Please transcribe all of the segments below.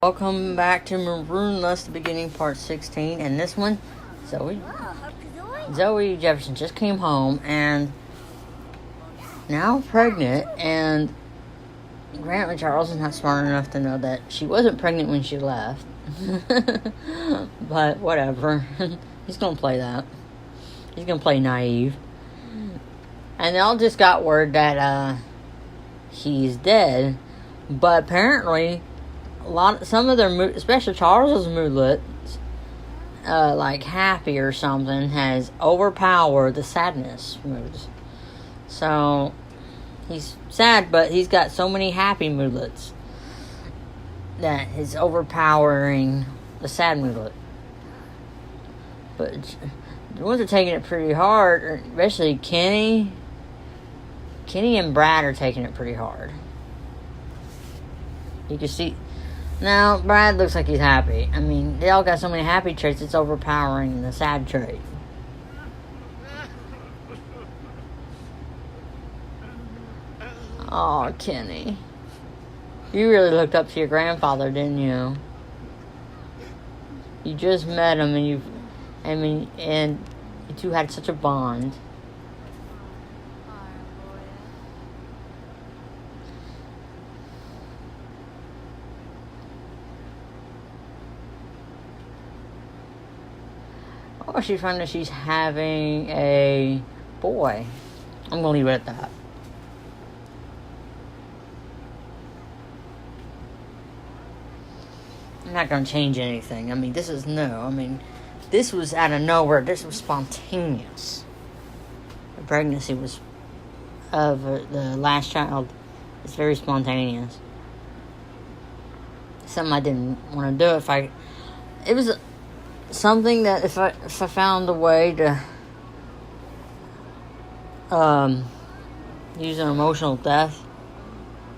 Welcome back to Maroon, the beginning, part 16. And this one, Zoe Jefferson just came home and now pregnant. And apparently Charles is not smart enough to know that she wasn't pregnant when she left. But whatever. He's going to play that. He's going to play naive. And they all just got word that he's dead. But apparently some of their especially Charles's moodlets, like happy or something, has overpowered the sadness moods. So he's sad, but he's got so many happy moodlets that is overpowering the sad moodlet. But the ones that are taking it pretty hard, especially Kenny and Brad are taking it pretty hard. You can see. Now, Brad looks like he's happy. I mean, they all got so many happy traits, it's overpowering the sad trait. Oh, Kenny. You really looked up to your grandfather, didn't you? You just met him and you two had such a bond. Oh, she found that she's having a boy. I'm going to leave it at that. I'm not going to change anything. I mean, this is new. I mean, this was out of nowhere. This was spontaneous. The pregnancy was of the last child. It's very spontaneous. Something I didn't want to do. It was something that if I found a way to use an emotional death,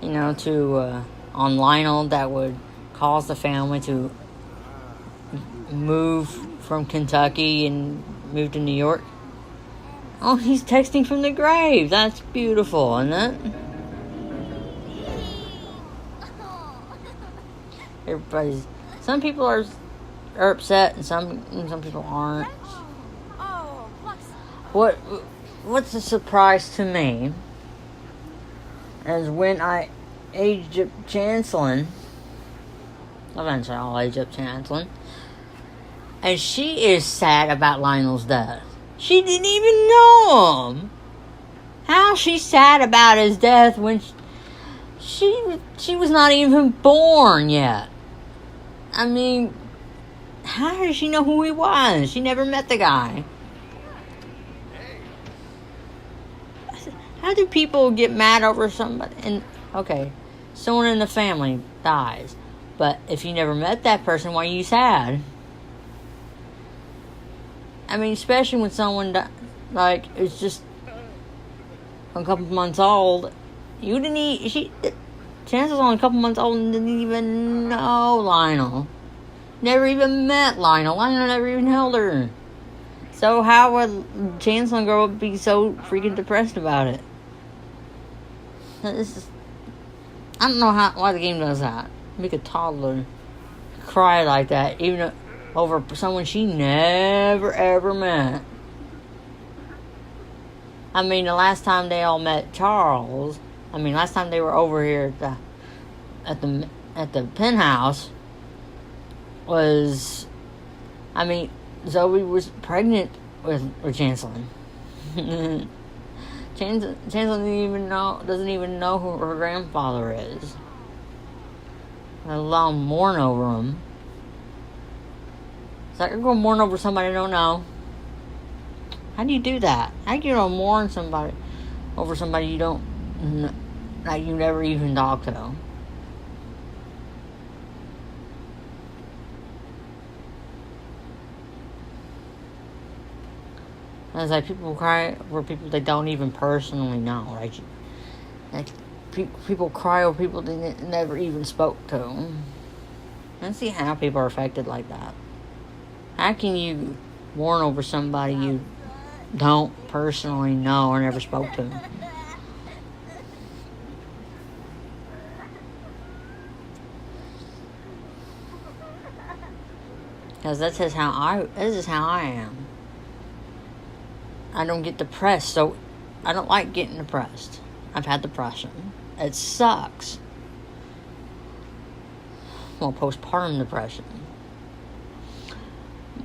on Lionel, that would cause the family to move from Kentucky and move to New York. Oh, he's texting from the grave. That's beautiful, isn't it? Some people are upset and some people aren't. What's a surprise to me is when I aged up Chancelyn. Eventually I'll age up Chancelyn. And she is sad about Lionel's death. She didn't even know him. How she's sad about his death when she was not even born yet. I mean, how does she know who he was? She never met the guy. How do people get mad over somebody? And okay, someone in the family dies, but if you never met that person, why are you sad? I mean, especially when someone it's just a couple months old. Chance was only a couple months old and didn't even know Lionel. Never even met Lionel. Lionel never even held her. So how would Chancelyn grow up and be so freaking depressed about it? I don't know why the game does that. Make a toddler cry like that, even over someone she never ever met. I mean, the last time they all met Charles, last time they were over here at the penthouse was, Zoe was pregnant with Chancelyn. Chancelyn doesn't even know who her grandfather is, let alone mourn over him. It's like, I'm going to mourn over somebody I don't know. How do you do that? How do you mourn somebody over somebody you don't know, like you never even talked to? And it's like people cry over people they don't even personally know, right? Like people cry over people they never even spoke to. I see how people are affected like that. How can you mourn over somebody you don't personally know or never spoke to? Because this is how I am. I don't get depressed, so I don't like getting depressed. I've had depression. It sucks. Well, postpartum depression.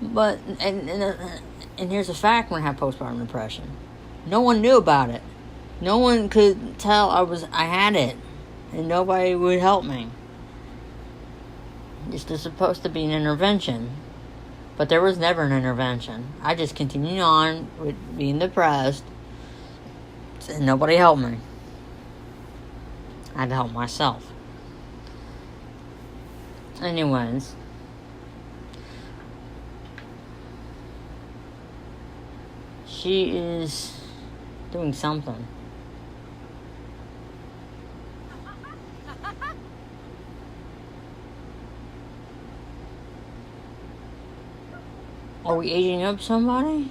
But, and here's a fact when I have postpartum depression. No one knew about it. No one could tell I had it. And nobody would help me. It's just supposed to be an intervention. But there was never an intervention. I just continued on with being depressed. And nobody helped me. I had to help myself. Anyways. She is doing something. Are we aging up somebody?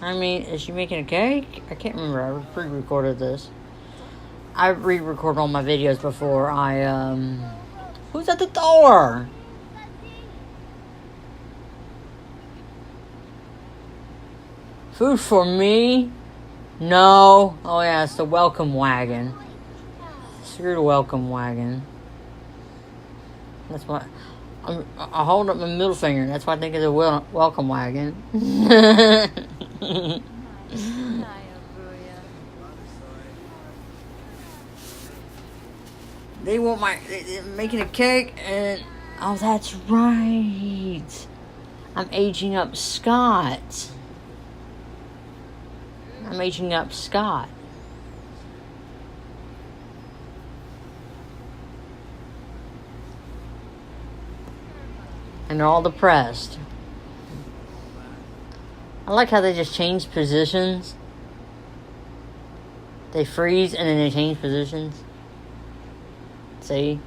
I mean, is she making a cake? I can't remember. I pre-recorded this. I re-recorded all my videos before Who's at the door? Food for me? No. Oh yeah, it's the welcome wagon. Screw the welcome wagon. That's what... I hold up my middle finger. That's why I think it's a welcome wagon. They want they're making a cake, and oh, that's right. I'm aging up Scott. And they're all depressed. I like how they just change positions. They freeze and then they change positions. See?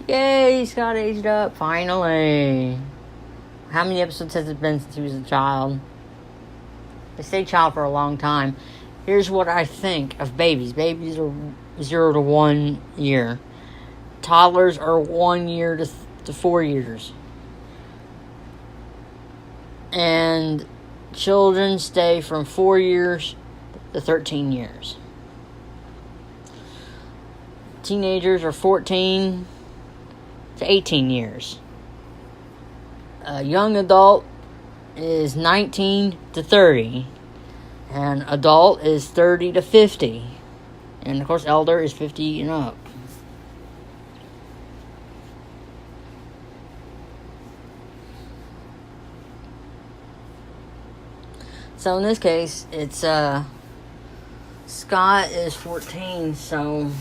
Yay, Scott aged up, finally. How many episodes has it been since he was a child? They stay child for a long time. Here's what I think of babies. Babies are 0 to 1 year. Toddlers are 1 year to 4 years. And children stay from 4 years to 13 years. Teenagers are 14 to 18 years. A young adult is 19 to 30. And adult is 30 to 50. And of course, elder is 50 and up. So in this case, it's Scott is 14, so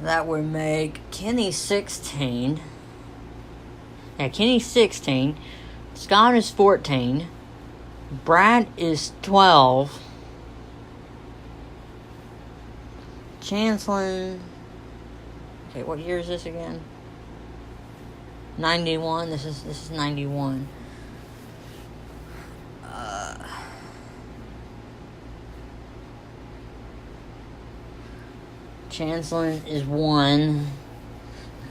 that would make Kenny 16. Yeah, Kenny's 16. Scott is 14. Brad is 12. Chancelyn. Okay, what year is this again? 91. This is 91. Chancelyn is 1.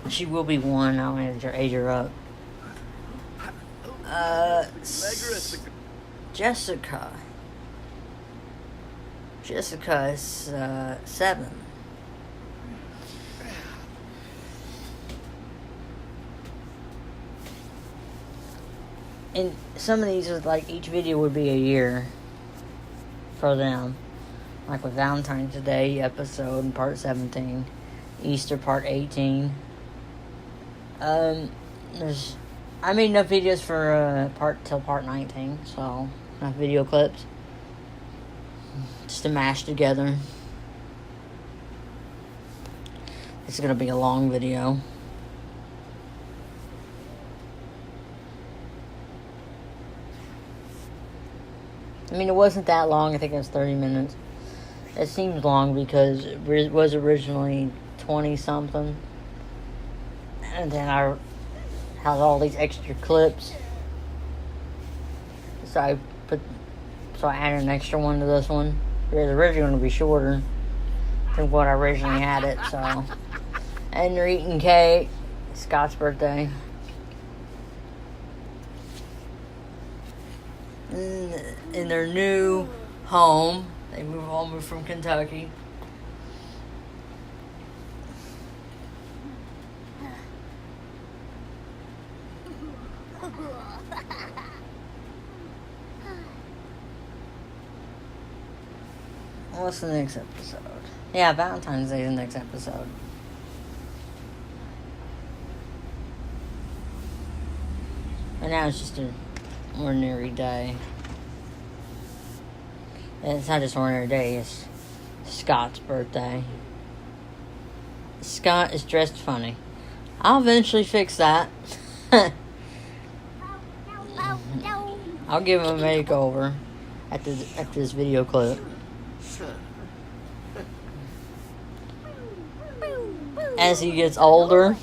She will be 1. I'll age her up. Jessica is 7. And some of these is like each video would be a year for them. Like with Valentine's Day episode and part 17, Easter part 18. I made enough videos for part 19, so enough video clips just to mash together. This is gonna be a long video. I mean, it wasn't that long. I think it was 30 minutes. It seems long because it was originally 20-something. And then I had all these extra clips. So I added an extra one to this one. It was originally going to be shorter than what I originally had it, so. And they're eating cake. It's Scott's birthday. In their new home. They all moved from Kentucky. What's the next episode? Yeah, Valentine's Day is the next episode. And now it's just an ordinary day. And it's not just an ordinary day, it's Scott's birthday. Scott is dressed funny. I'll eventually fix that. I'll give him a makeover after this video clip. As he gets older.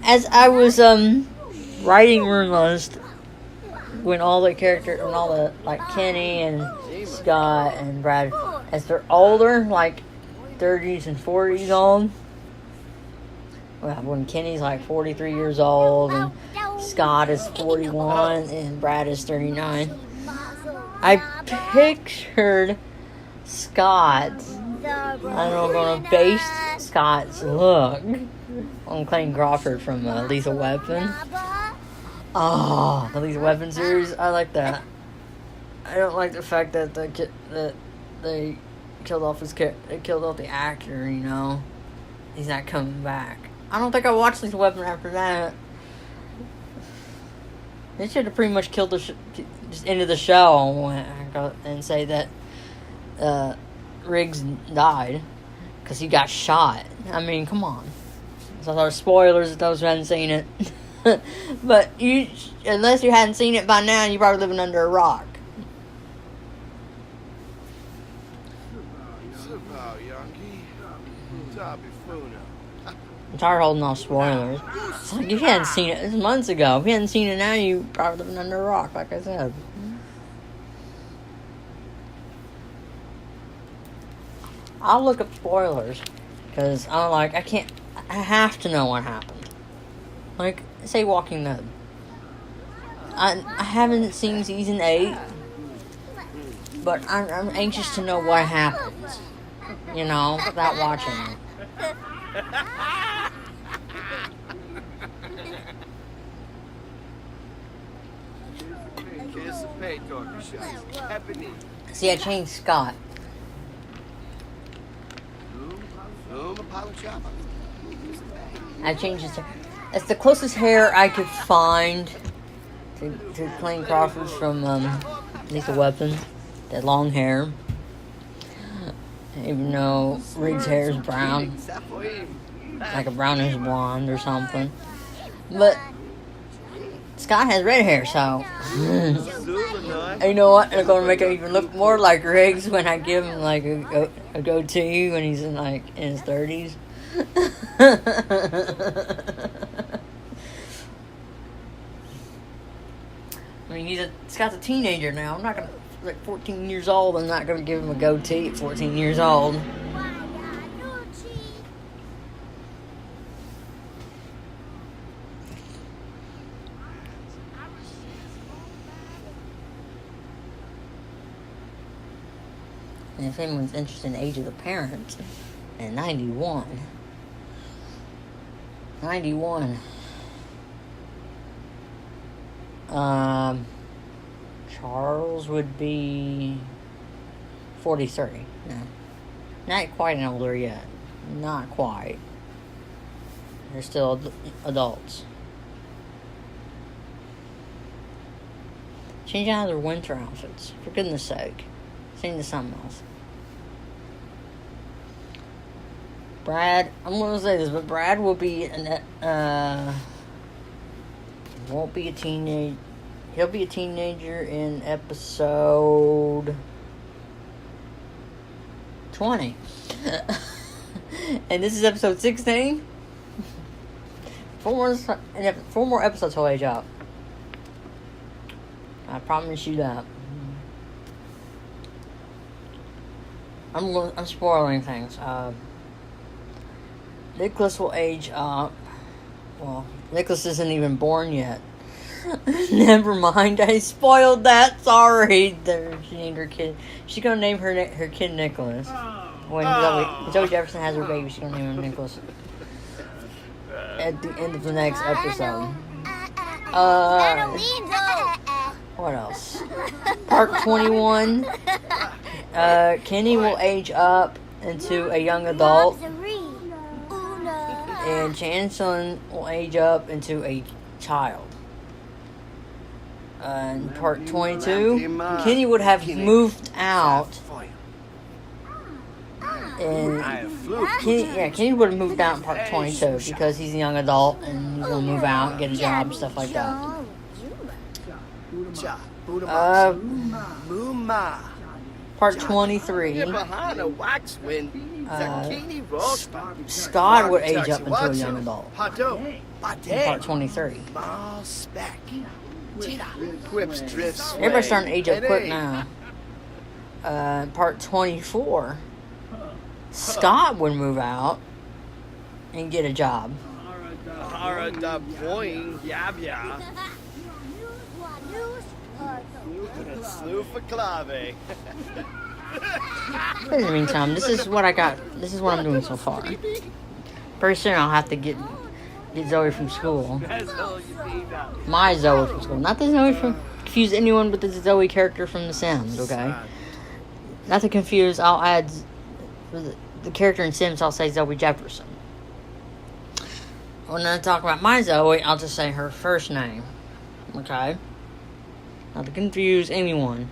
As I was writing Maroon list, when all the characters, when all the, like, Kenny and Scott and Brad, as they're older, like 30s and 40s old, well, when Kenny's like 43 years old and Scott is 41 and Brad is 39, I pictured Scott, I don't know, going to base Scott's look on Clayton Crawford from Lethal Weapon. Oh, the Lethal Weapon series, I like that. I don't like the fact that they killed off the actor, you know. He's not coming back. I don't think I watched Lethal Weapon after that. They should have pretty much killed just ended the show and say that Riggs died because he got shot. I mean, come on. So those are spoilers if those who hadn't seen it. But unless you hadn't seen it by now, you're probably living under a rock. I'm tired of holding all spoilers. It's like, if you hadn't seen it, it's months ago. If you hadn't seen it now, you probably living under a rock, like I said. I'll look up spoilers, because I have to know what happened. Like, say Walking Dead. I haven't seen season 8, but I'm anxious to know what happens, you know, without watching it. See, I changed Scott. I changed his hair. It's the closest hair I could find to Clayton Crawford from Lethal Weapon. That long hair. Even though Riggs' hair is brown. Like a brownish blonde or something. But Scott has red hair, so you know what? I'm going to make him even look more like Riggs when I give him like a goatee when he's in his 30s. I mean, Scott's a teenager now. I'm not going to, like 14 years old, I'm not going to give him a goatee at 14 years old. And if anyone's interested in Age of the Parents, in 91. Charles would be 43. No. Not quite an older yet. Not quite. They're still adults. Change out of their winter outfits. For goodness sake. Change to something else. Brad, I'm going to say this, but Brad will be won't be a teenager. He'll be a teenager in episode 20. And this is episode 16. Four more episodes he'll age up. I promise you that. I'm spoiling things. Nicholas will age up. Well, Nicholas isn't even born yet. Never mind, I spoiled that. Sorry. She named her kid. She's gonna name her kid Nicholas. When Zoe Jefferson has her baby, she's gonna name him Nicholas. At the end of the next episode. What else? Part 21. Kenny will age up into a young adult. And Chancelyn will age up into a child. In part 22, Kenny would have moved out. And Kenny would have moved out in part 22 because he's a young adult and he's going to move out, get a job, and stuff like that. Part 23. Scott would age up into a young adult. In part 23. Everybody's starting to age up quick now. Part 24. Scott would move out and get a job. In the meantime, this is what I got. This is what I'm doing so far. Pretty soon I'll have to get Zoe from school. My Zoe from school. Not the Zoe from... Confuse anyone with the Zoe character from The Sims, okay? Not to confuse, I'll add... For the character in Sims, I'll say Zoe Jefferson. When I talk about my Zoe, I'll just say her first name. Okay? Not to confuse anyone.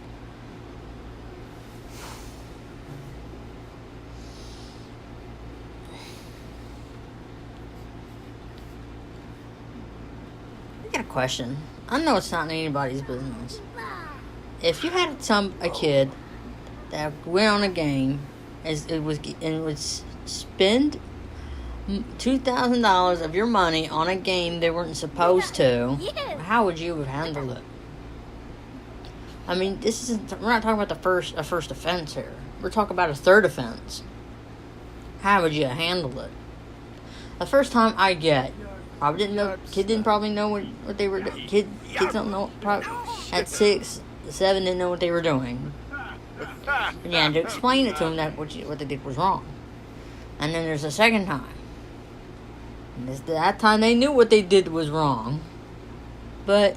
I got a question. I know it's not anybody's business. If you had a kid that went on a game and would spend $2,000 of your money on a game they weren't supposed to, how would you have handled it? I mean, we're not talking about a first offense here. We're talking about a third offense. How would you handle it? The first time I get, probably didn't know. Kid didn't probably know what they were. Kids don't know. Probably at 6, 7 didn't know what they were doing. And you had to explain it to them that what they did was wrong. And then there's a second time. And that time they knew what they did was wrong, but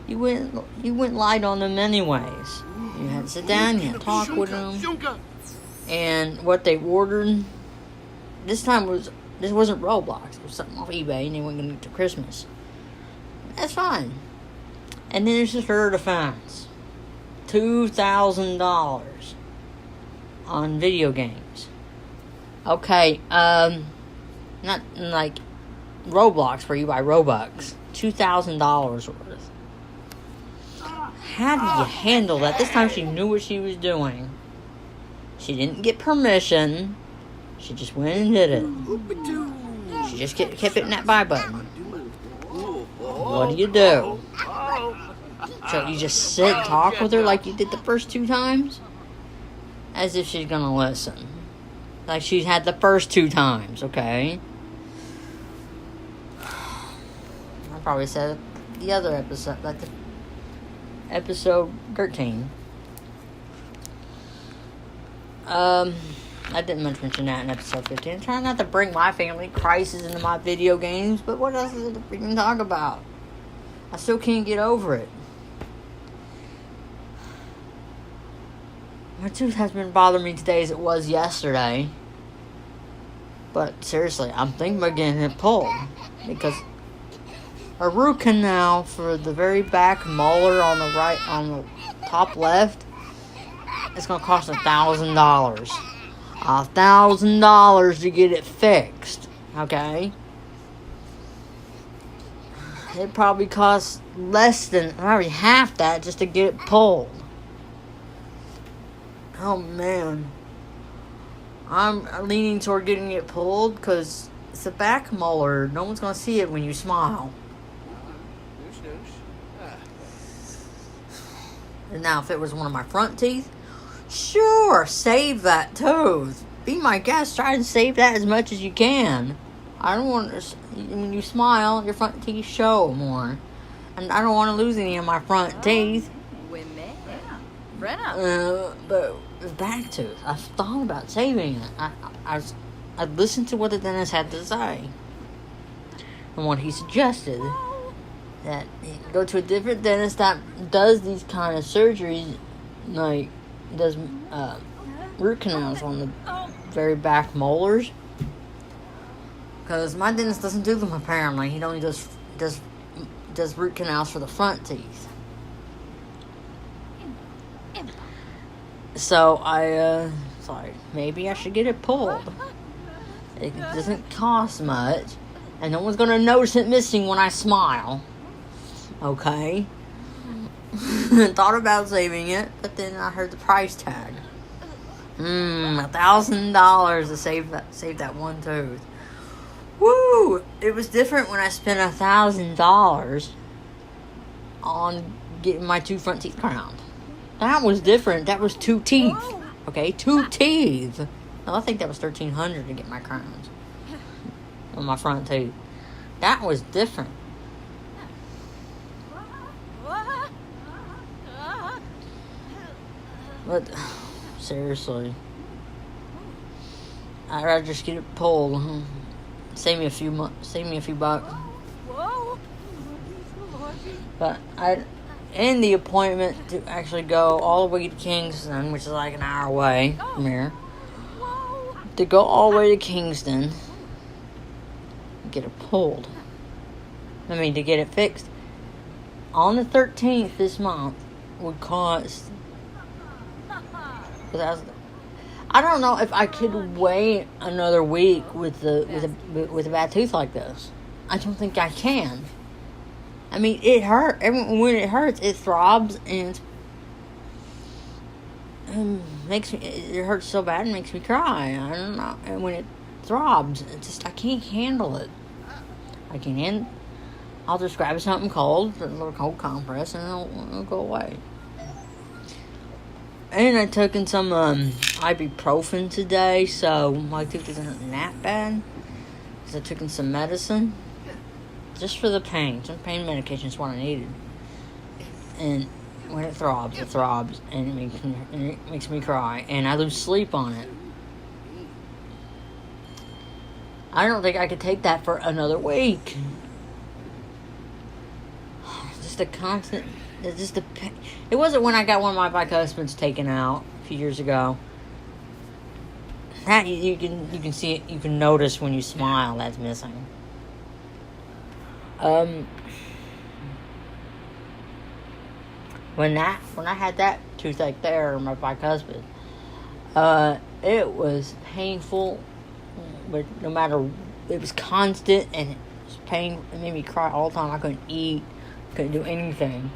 you went light on them anyways. You had to sit down, you had to talk with them, and what they ordered. This wasn't Roblox. It was something off eBay, and they weren't going to get to Christmas. That's fine. And then there's the third offense. $2,000 on video games. Okay, not like Roblox where you buy Robux. $2,000 worth. How do you handle that? This time she knew what she was doing. She didn't get permission. She just went and did it. She just kept hitting that buy button. What do? So you just sit and talk with her like you did the first 2 times? As if she's gonna listen. Like she's had the first 2 times, okay? I probably said the other episode, like episode 13. I didn't much mention that in episode 15. I'm trying not to bring my family crisis into my video games, but what else is it to freaking talk about? I still can't get over it. My tooth has been bothering me today as it was yesterday. But seriously, I'm thinking about getting it pulled. Because a root canal for the very back molar on the top left, it's going to cost $1,000. $1,000 to get it fixed. Okay? It probably costs less than, probably half that just to get it pulled. Oh man. I'm leaning toward getting it pulled because it's a back molar. No one's going to see it when you smile. Now, if it was one of my front teeth, sure, save that tooth. Be my guest. Try and save that as much as you can. I don't want to, when you smile, your front teeth show more. And I don't want to lose any of my front teeth. But the back tooth, I thought about saving it. I listened to what the dentist had to say. And what he suggested. That you go to a different dentist that does these kind of surgeries, like does root canals on the very back molars. Because my dentist doesn't do them apparently. He only does root canals for the front teeth. So I thought maybe I should get it pulled. It doesn't cost much, and no one's gonna notice it missing when I smile. Okay. Thought about saving it, but then I heard the price tag. $1,000 to save that one tooth. Woo! It was different when I spent $1,000 on getting my 2 front teeth crowned. That was different. That was 2 teeth. Okay, 2 teeth. Well, I think that was $1,300 to get my crowns on my front teeth. That was different. But seriously, I'd rather just get it pulled. Save me a few bucks. But I in the appointment to actually go all the way to Kingston, which is like an hour away from here. To go all the way to Kingston and get it pulled. To get it fixed on the 13th this month would cost. I don't know if I could wait another week with a bad tooth like this. I don't think I can. It hurts. When it hurts, it throbs and it hurts so bad it makes me cry. I don't know. And when it throbs, I can't handle it. I'll just grab something cold, a little cold compress, and it'll go away. And I took in some ibuprofen today, so my tooth isn't that bad. Because I took in some medicine. Just for the pain. Some pain medication is what I needed. And when it throbs, and it makes me cry. And I lose sleep on it. I don't think I could take that for another week. Just a constant... It's just it wasn't when I got one of my bicuspids taken out a few years ago. That you can see it. You can notice when you smile that's missing. When I had that toothache there, my bicuspid, it was painful. But no matter, it was constant and it was pain. It made me cry all the time. I couldn't eat, couldn't do anything.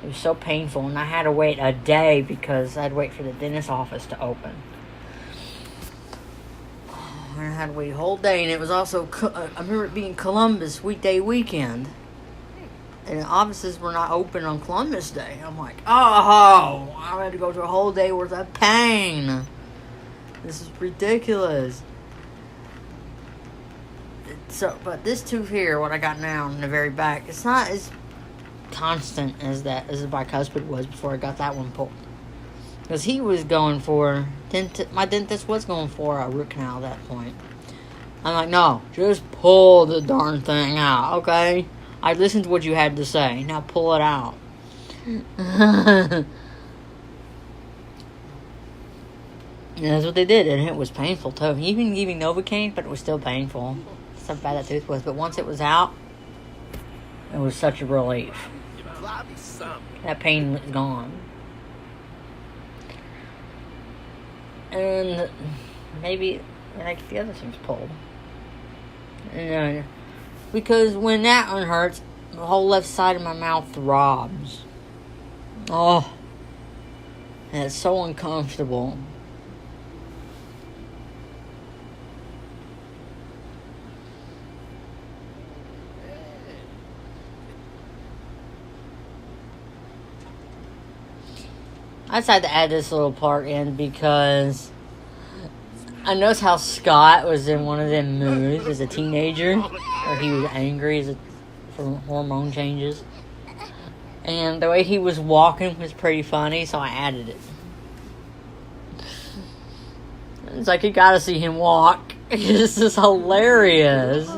It was so painful, and I had to wait a day because I had to wait for the dentist's office to open. I had to wait a whole day, and it was also, I remember it being Columbus weekday weekend, and the offices were not open on Columbus Day. I'm like, oh, I had to go through a whole day worth of pain. This is ridiculous. But this tooth here, what I got now in the very back, it's not as constant as the bicuspid was before I got that one pulled. Because he was going for, my dentist was going for a root canal at that point. I'm like, no, just pull the darn thing out, okay? I listened to what you had to say, now pull it out. And that's what they did, and it was painful too. He even gave me Novocaine, but it was still painful. That's how bad that tooth was. But once it was out, it was such a relief. That pain was gone. And maybe like the other thing's pulled. And because when that one hurts, the whole left side of my mouth throbs. Oh, and it's so uncomfortable. I decided to add this little part in because I noticed how Scott was in one of them moods as a teenager, or he was angry from hormone changes. And the way he was walking was pretty funny, so I added it. It's like you gotta see him walk. This is hilarious.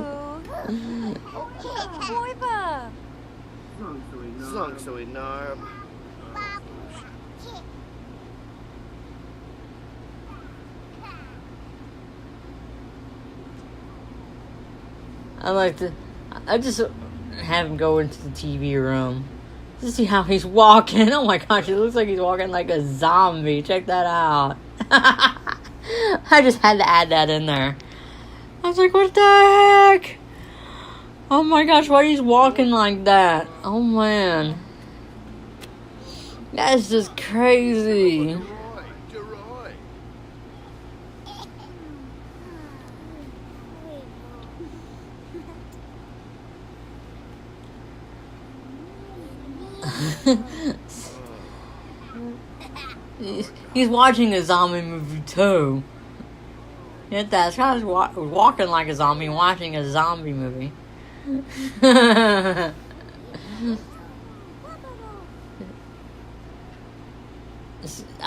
I just have him go into the TV room to see how he's walking. Oh my gosh, it looks like he's walking like a zombie. Check that out. I just had to add that in there. I was like, what the heck? Oh my gosh, why he's walking like that? Oh man. That's just crazy. He's watching a zombie movie too. Get that? This guy's walking like a zombie, watching a zombie movie. I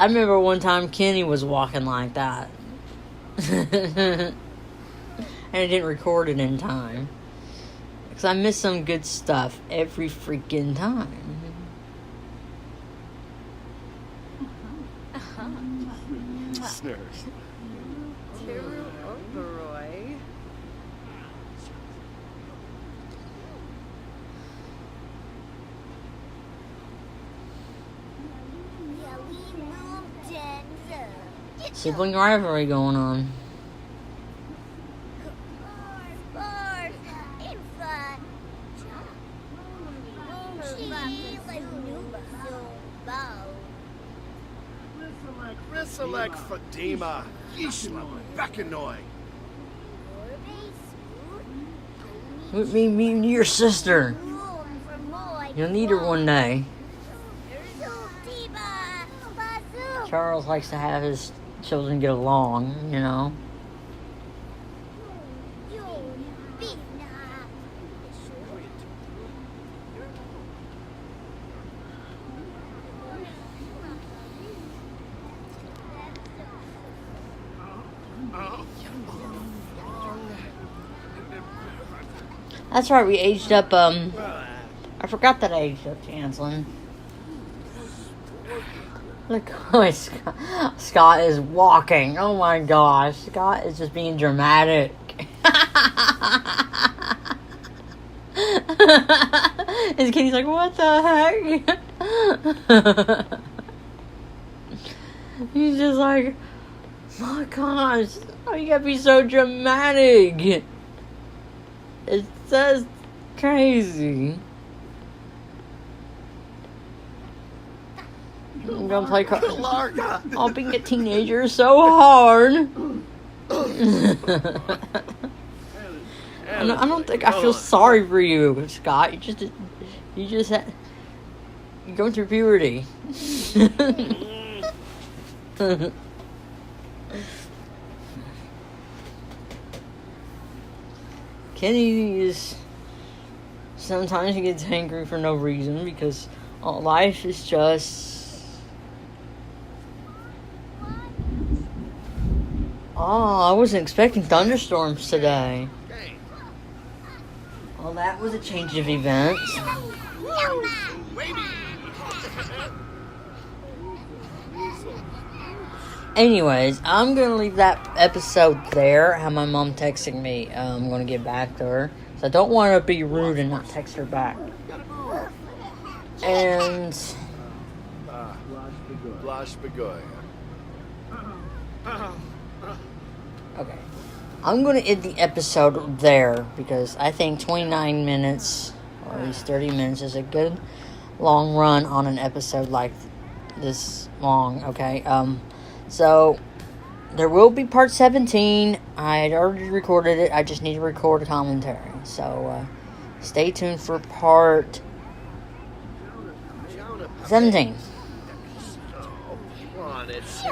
remember one time Kenny was walking like that. And I didn't record it in time. Because I miss some good stuff every freaking time. Snurf. Sibling rivalry going on. Select Fatima, Yishla, Bekanoy. With me meeting your sister. You'll need her one day. Charles likes to have his children get along, you know. That's right, we aged up, I forgot that I aged up Chancelyn. Look how Scott is walking. Oh my gosh, Scott is just being dramatic. His kitty's like, what the heck? He's just like, my gosh, oh, you gotta be so dramatic. It's just crazy. I'm gonna play cards. Oh, being a teenager is so hard. I don't think I feel sorry for you, Scott. You just had, you're going through puberty. Kenny is, sometimes he gets angry for no reason because life is just, I wasn't expecting thunderstorms today. Well, that was a change of events. Anyways, I'm going to leave that episode there. How my mom texting me. I'm going to get back to her. So I don't want to be rude and not text her back. And... okay. I'm going to end the episode there because I think 29 minutes, or at least 30 minutes, is a good long run on an episode like this long, okay? So, there will be part 17. I had already recorded it. I just need to record a commentary. So, stay tuned for part 17. Come on, it's